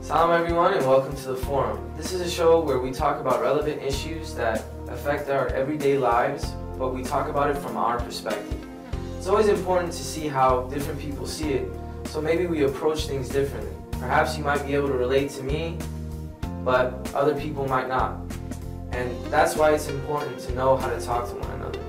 Salam everyone and welcome to the forum. This is a show where we talk about relevant issues that affect our everyday lives, but we talk about it from our perspective. It's always important to see how different people see it, so maybe we approach things differently. Perhaps you might be able to relate to me, but other people might not. And that's why it's important to know how to talk to one another.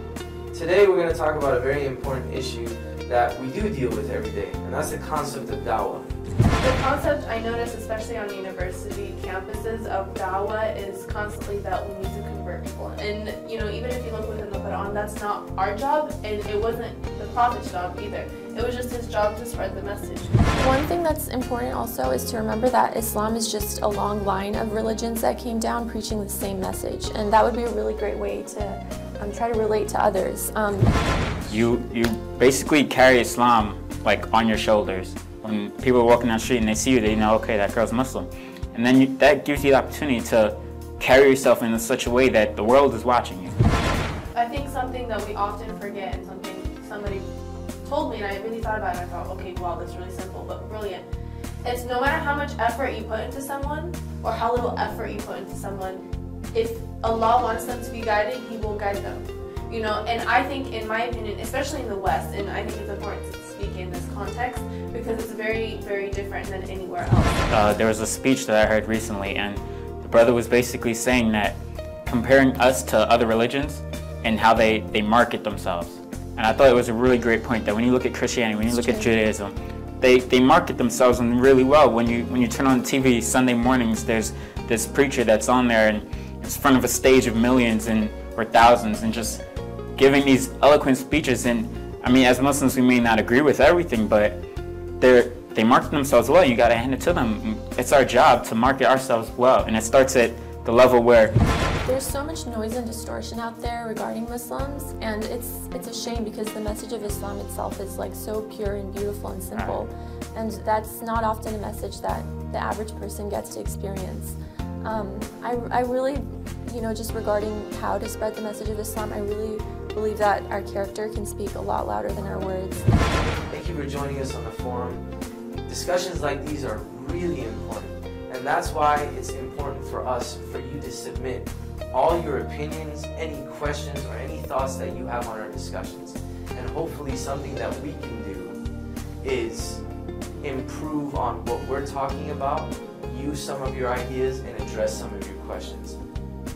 Today we're going to talk about a very important issue that we do deal with every day, and that's the concept of dawah. The concept I notice, especially on university campuses, of dawah is constantly that we need to convert people. And even if you look within the Quran, that's not our job, and it wasn't the Prophet's job either. It was just his job to spread the message. One thing that's important also is to remember that Islam is just a long line of religions that came down preaching the same message, and that would be a really great way to try to relate to others. You basically carry Islam like on your shoulders. When people are walking down the street and they see you, they know, okay, that girl's Muslim. And then that gives you the opportunity to carry yourself in such a way that the world is watching you. I think something that we often forget, and something somebody told me, and I really thought about it, and I thought, okay, wow, that's really simple, but brilliant. It's no matter how much effort you put into someone, or how little effort you put into someone, if Allah wants them to be guided, He will guide them. And I think, in my opinion, especially in the West, and I think it's important to speak in this context because it's very, very different than anywhere else. There was a speech that I heard recently, and the brother was basically saying that comparing us to other religions and how they market themselves. And I thought it was a really great point that when you look at Christianity, when you look at Judaism, they market themselves really well. When you turn on TV Sunday mornings, there's this preacher that's on there and it's in front of a stage of millions or thousands and just giving these eloquent speeches. And I mean, as Muslims, we may not agree with everything, but they market themselves well. You got to hand it to them. It's our job to market ourselves well, and it starts at the level where there's so much noise and distortion out there regarding Muslims, and it's a shame because the message of Islam itself is like so pure and beautiful and simple, and that's not often a message that the average person gets to experience. I really, just regarding how to spread the message of Islam, I really believe that our character can speak a lot louder than our words. Thank you for joining us on the forum. Discussions like these are really important, and that's why it's important for you to submit all your opinions, any questions, or any thoughts that you have on our discussions. And hopefully something that we can do is improve on what we're talking about, use some of your ideas, and address some of your questions.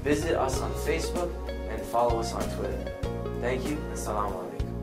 Visit us on Facebook and follow us on Twitter. Thank you. Assalamu alaikum.